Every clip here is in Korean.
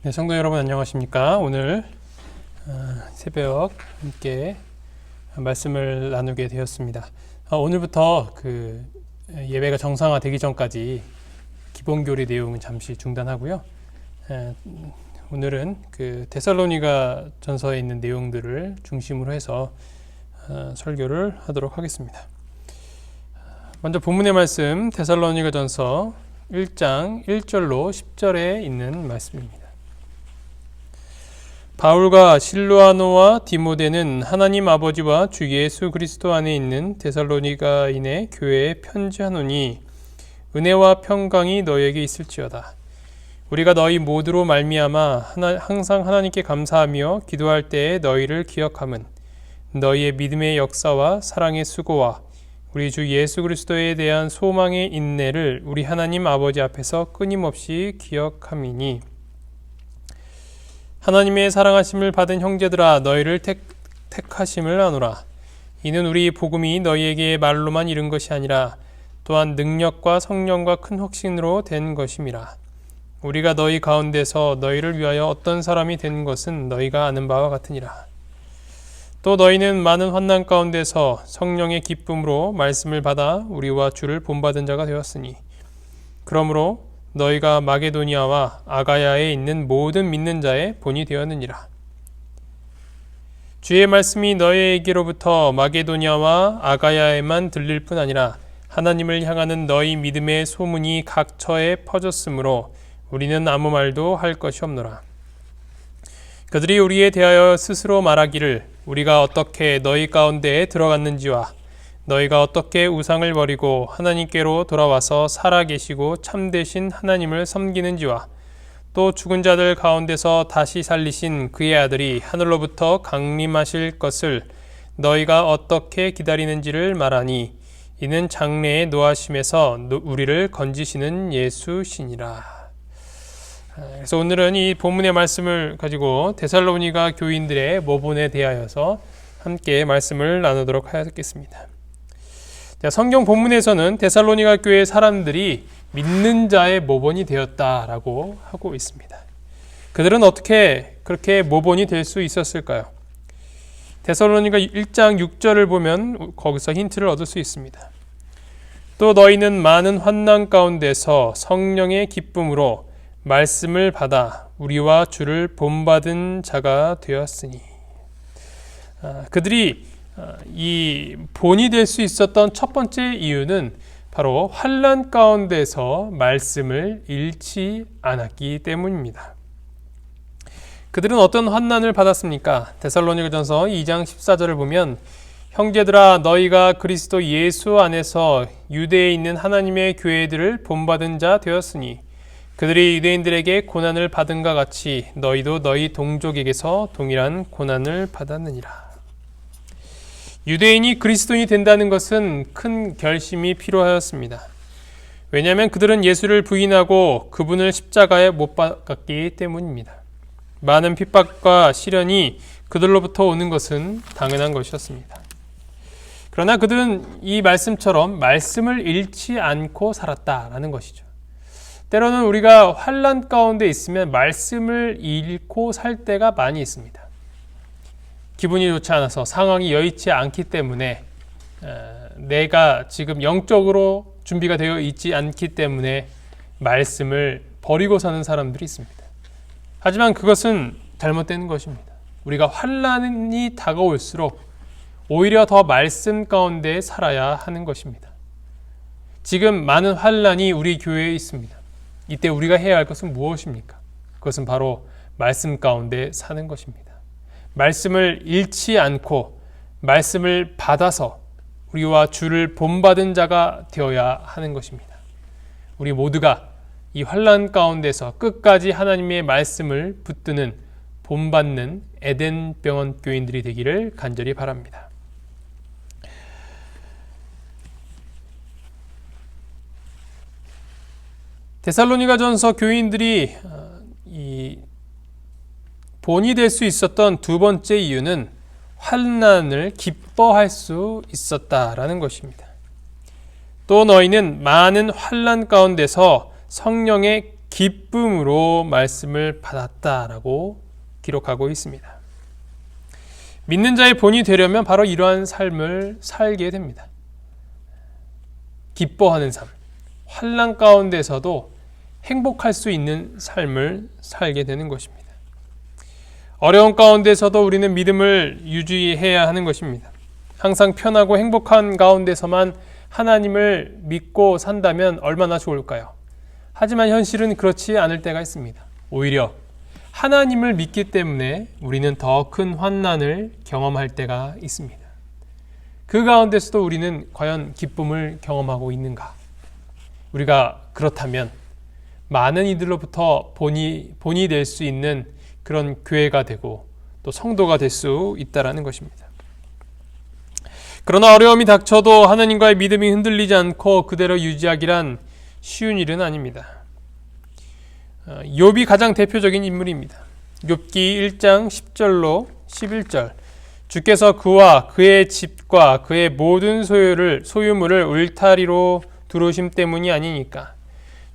네, 성도 여러분 안녕하십니까? 오늘 새벽 함께 말씀을 나누게 되었습니다. 오늘부터 그 예배가 정상화되기 전까지 기본교리 내용은 잠시 중단하고요. 오늘은 그 데살로니가 전서에 있는 내용들을 중심으로 해서 설교를 하도록 하겠습니다. 먼저 본문의 말씀 데살로니가 전서 1장 1절로 10절에 있는 말씀입니다. 바울과 실루아노와 디모데는 하나님 아버지와 주 예수 그리스도 안에 있는 데살로니가인의 교회에 편지하노니 은혜와 평강이 너희에게 있을지어다. 우리가 너희 모두로 말미암아 항상 하나님께 감사하며 기도할 때에 너희를 기억함은 너희의 믿음의 역사와 사랑의 수고와 우리 주 예수 그리스도에 대한 소망의 인내를 우리 하나님 아버지 앞에서 끊임없이 기억함이니 하나님의 사랑하심을 받은 형제들아 너희를 택하심을 아노라. 이는 우리 복음이 너희에게 말로만 이른 것이 아니라 또한 능력과 성령과 큰 확신으로 된 것임이라. 우리가 너희 가운데서 너희를 위하여 어떤 사람이 된 것은 너희가 아는 바와 같으니라. 또 너희는 많은 환난 가운데서 성령의 기쁨으로 말씀을 받아 우리와 주를 본받은 자가 되었으니 그러므로 너희가 마게도니아와 아가야에 있는 모든 믿는 자의 본이 되었느니라. 주의 말씀이 너희에게로부터 마게도니아와 아가야에만 들릴 뿐 아니라 하나님을 향하는 너희 믿음의 소문이 각처에 퍼졌으므로 우리는 아무 말도 할 것이 없노라. 그들이 우리에 대하여 스스로 말하기를 우리가 어떻게 너희 가운데에 들어갔는지와 너희가 어떻게 우상을 버리고 하나님께로 돌아와서 살아계시고 참되신 하나님을 섬기는지와 또 죽은 자들 가운데서 다시 살리신 그의 아들이 하늘로부터 강림하실 것을 너희가 어떻게 기다리는지를 말하니 이는 장래의 노하심에서 우리를 건지시는 예수시니라. 그래서 오늘은 이 본문의 말씀을 가지고 데살로니가 교인들의 모본에 대하여서 함께 말씀을 나누도록 하겠습니다. 성경 본문에서는 데살로니가 교회 사람들이 믿는 자의 모본이 되었다라고 하고 있습니다. 그들은 어떻게 그렇게 모본이 될 수 있었을까요? 데살로니가 1장 6절을 보면 거기서 힌트를 얻을 수 있습니다. 또 너희는 많은 환난 가운데서 성령의 기쁨으로 말씀을 받아 우리와 주를 본받은 자가 되었으니 그들이 이 본이 될 수 있었던 첫 번째 이유는 바로 환난 가운데서 말씀을 잃지 않았기 때문입니다. 그들은 어떤 환난을 받았습니까? 데살로니가전서 2장 14절을 보면 형제들아 너희가 그리스도 예수 안에서 유대에 있는 하나님의 교회들을 본받은 자 되었으니 그들이 유대인들에게 고난을 받은가 같이 너희도 너희 동족에게서 동일한 고난을 받았느니라. 유대인이 그리스도인이 된다는 것은 큰 결심이 필요하였습니다. 왜냐하면 그들은 예수를 부인하고 그분을 십자가에 못 박았기 때문입니다. 많은 핍박과 시련이 그들로부터 오는 것은 당연한 것이었습니다. 그러나 그들은 이 말씀처럼 말씀을 잃지 않고 살았다라는 것이죠. 때로는 우리가 환난 가운데 있으면 말씀을 잃고 살 때가 많이 있습니다. 기분이 좋지 않아서 상황이 여의치 않기 때문에 내가 지금 영적으로 준비가 되어 있지 않기 때문에 말씀을 버리고 사는 사람들이 있습니다. 하지만 그것은 잘못된 것입니다. 우리가 환난이 다가올수록 오히려 더 말씀 가운데 살아야 하는 것입니다. 지금 많은 환난이 우리 교회에 있습니다. 이때 우리가 해야 할 것은 무엇입니까? 그것은 바로 말씀 가운데 사는 것입니다. 말씀을 잃지 않고 말씀을 받아서 우리와 주를 본받은 자가 되어야 하는 것입니다. 우리 모두가 이 환난 가운데서 끝까지 하나님의 말씀을 붙드는 본받는 에덴 병원 교인들이 되기를 간절히 바랍니다. 데살로니가전서 교인들이 이 본이 될 수 있었던 두 번째 이유는 환난을 기뻐할 수 있었다라는 것입니다. 또 너희는 많은 환난 가운데서 성령의 기쁨으로 말씀을 받았다라고 기록하고 있습니다. 믿는 자의 본이 되려면 바로 이러한 삶을 살게 됩니다. 기뻐하는 삶, 환난 가운데서도 행복할 수 있는 삶을 살게 되는 것입니다. 어려운 가운데서도 우리는 믿음을 유지해야 하는 것입니다. 항상 편하고 행복한 가운데서만 하나님을 믿고 산다면 얼마나 좋을까요? 하지만 현실은 그렇지 않을 때가 있습니다. 오히려 하나님을 믿기 때문에 우리는 더 큰 환난을 경험할 때가 있습니다. 그 가운데서도 우리는 과연 기쁨을 경험하고 있는가? 우리가 그렇다면 많은 이들로부터 본이 될 수 있는 그런 교회가 되고 또 성도가 될 수 있다는 것입니다. 그러나 어려움이 닥쳐도 하나님과의 믿음이 흔들리지 않고 그대로 유지하기란 쉬운 일은 아닙니다. 욥이 가장 대표적인 인물입니다. 욥기 1장 10절로 11절 주께서 그와 그의 집과 그의 모든 소유물을 울타리로 두르심 때문이 아니니까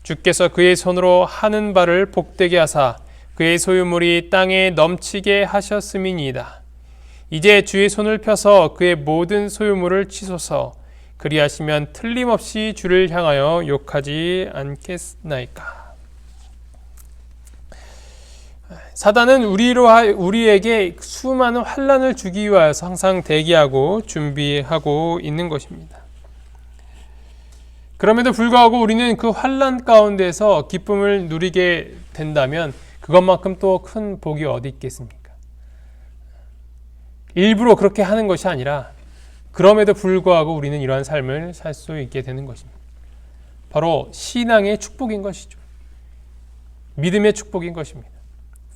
주께서 그의 손으로 하는 바를 복되게 하사 그의 소유물이 땅에 넘치게 하셨음이니이다. 이제 주의 손을 펴서 그의 모든 소유물을 치소서. 그리하시면 틀림없이 주를 향하여 욕하지 않겠나이까. 사단은 우리에게 수많은 환난을 주기 위하여서 항상 대기하고 준비하고 있는 것입니다. 그럼에도 불구하고 우리는 그 환난 가운데서 기쁨을 누리게 된다면 그것만큼 또 큰 복이 어디 있겠습니까? 일부러 그렇게 하는 것이 아니라 그럼에도 불구하고 우리는 이러한 삶을 살 수 있게 되는 것입니다. 바로 신앙의 축복인 것이죠. 믿음의 축복인 것입니다.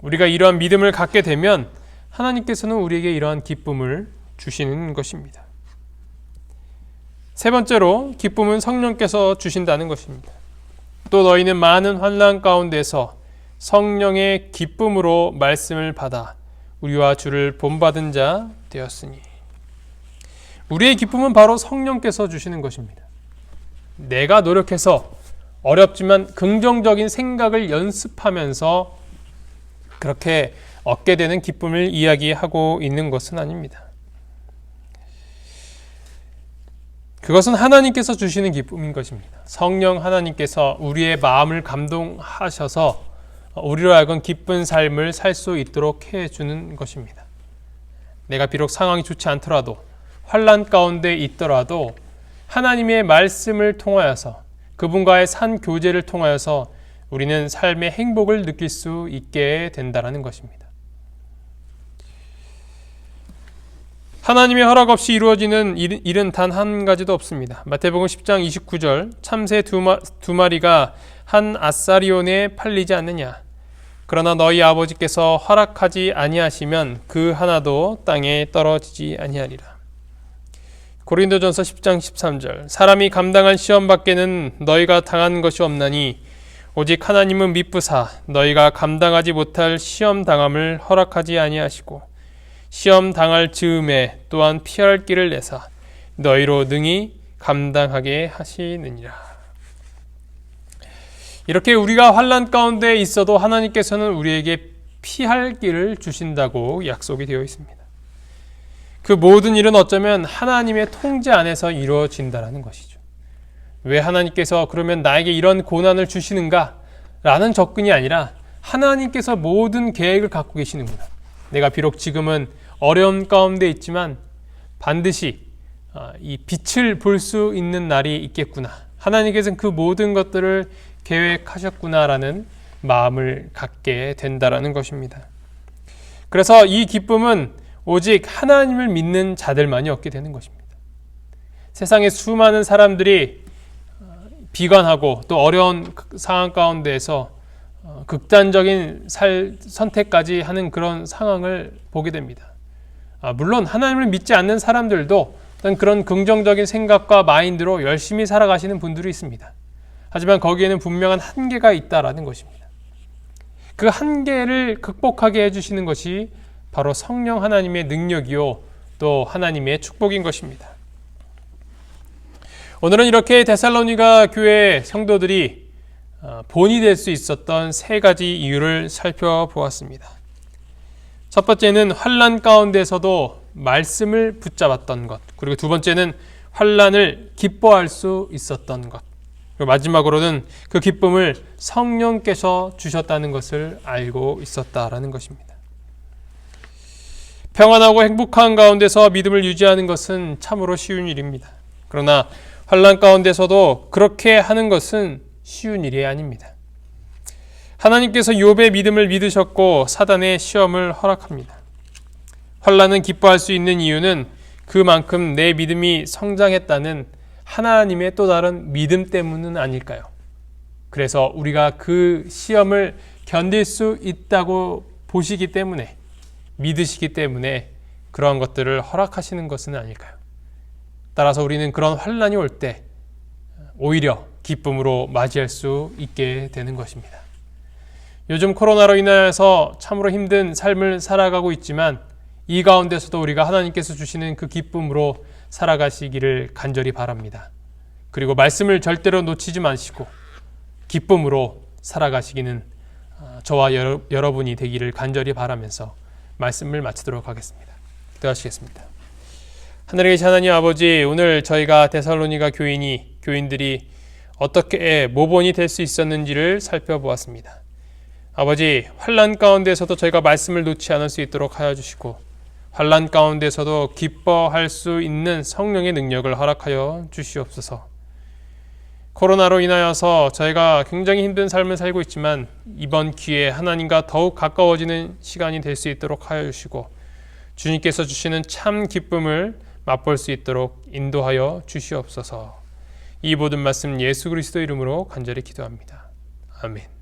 우리가 이러한 믿음을 갖게 되면 하나님께서는 우리에게 이러한 기쁨을 주시는 것입니다. 세 번째로 기쁨은 성령께서 주신다는 것입니다. 또 너희는 많은 환난 가운데서 성령의 기쁨으로 말씀을 받아 우리와 주를 본받은 자 되었으니. 우리의 기쁨은 바로 성령께서 주시는 것입니다. 내가 노력해서 어렵지만 긍정적인 생각을 연습하면서 그렇게 얻게 되는 기쁨을 이야기하고 있는 것은 아닙니다. 그것은 하나님께서 주시는 기쁨인 것입니다. 성령 하나님께서 우리의 마음을 감동하셔서 우리로 하여금 기쁜 삶을 살 수 있도록 해주는 것입니다. 내가 비록 상황이 좋지 않더라도 환난 가운데 있더라도 하나님의 말씀을 통하여서 그분과의 산 교제를 통하여서 우리는 삶의 행복을 느낄 수 있게 된다는 것입니다. 하나님의 허락 없이 이루어지는 일은 단 한 가지도 없습니다. 마태복음 10장 29절 참새 두 마리가 한 아사리온에 팔리지 않느냐. 그러나 너희 아버지께서 허락하지 아니하시면 그 하나도 땅에 떨어지지 아니하리라. 고린도전서 10장 13절 사람이 감당할 시험 밖에는 너희가 당한 것이 없나니 오직 하나님은 미쁘사 너희가 감당하지 못할 시험 당함을 허락하지 아니하시고 시험 당할 즈음에 또한 피할 길을 내사 너희로 능히 감당하게 하시느니라. 이렇게 우리가 환난 가운데 있어도 하나님께서는 우리에게 피할 길을 주신다고 약속이 되어 있습니다. 그 모든 일은 어쩌면 하나님의 통제 안에서 이루어진다는 것이죠. 왜 하나님께서 그러면 나에게 이런 고난을 주시는가? 라는 접근이 아니라 하나님께서 모든 계획을 갖고 계시는구나. 내가 비록 지금은 어려운 가운데 있지만 반드시 이 빛을 볼 수 있는 날이 있겠구나. 하나님께서는 그 모든 것들을 계획하셨구나라는 마음을 갖게 된다라는 것입니다. 그래서 이 기쁨은 오직 하나님을 믿는 자들만이 얻게 되는 것입니다. 세상의 수많은 사람들이 비관하고 또 어려운 상황 가운데에서 극단적인 선택까지 하는 그런 상황을 보게 됩니다. 물론 하나님을 믿지 않는 사람들도 어떤 그런 긍정적인 생각과 마인드로 열심히 살아가시는 분들이 있습니다. 하지만 거기에는 분명한 한계가 있다라는 것입니다. 그 한계를 극복하게 해주시는 것이 바로 성령 하나님의 능력이요 또 하나님의 축복인 것입니다. 오늘은 이렇게 데살로니가 교회 성도들이 본이 될 수 있었던 세 가지 이유를 살펴보았습니다. 첫 번째는 환난 가운데서도 말씀을 붙잡았던 것, 그리고 두 번째는 환난을 기뻐할 수 있었던 것, 그리고 마지막으로는 그 기쁨을 성령께서 주셨다는 것을 알고 있었다라는 것입니다. 평안하고 행복한 가운데서 믿음을 유지하는 것은 참으로 쉬운 일입니다. 그러나 환난 가운데서도 그렇게 하는 것은 쉬운 일이 아닙니다. 하나님께서 욥의 믿음을 믿으셨고 사단의 시험을 허락합니다. 환난은 기뻐할 수 있는 이유는 그만큼 내 믿음이 성장했다는 하나님의 또 다른 믿음 때문은 아닐까요? 그래서 우리가 그 시험을 견딜 수 있다고 보시기 때문에, 믿으시기 때문에 그러한 것들을 허락하시는 것은 아닐까요? 따라서 우리는 그런 환난이 올 때 오히려 기쁨으로 맞이할 수 있게 되는 것입니다. 요즘 코로나로 인하여서 참으로 힘든 삶을 살아가고 있지만 이 가운데서도 우리가 하나님께서 주시는 그 기쁨으로 살아가시기를 간절히 바랍니다. 그리고 말씀을 절대로 놓치지 마시고 기쁨으로 살아가시기는 저와 여러분이 되기를 간절히 바라면서 말씀을 마치도록 하겠습니다. 기도하시겠습니다. 하늘에 계신 하나님 아버지, 오늘 저희가 데살로니가 교인들이 어떻게 모본이 될 수 있었는지를 살펴보았습니다. 아버지, 환난 가운데서도 저희가 말씀을 놓지 않을 수 있도록 하여 주시고 환난 가운데서도 기뻐할 수 있는 성령의 능력을 허락하여 주시옵소서. 코로나로 인하여서 저희가 굉장히 힘든 삶을 살고 있지만 이번 기회에 하나님과 더욱 가까워지는 시간이 될 수 있도록 하여 주시고 주님께서 주시는 참 기쁨을 맛볼 수 있도록 인도하여 주시옵소서. 이 모든 말씀 예수 그리스도 이름으로 간절히 기도합니다. 아멘.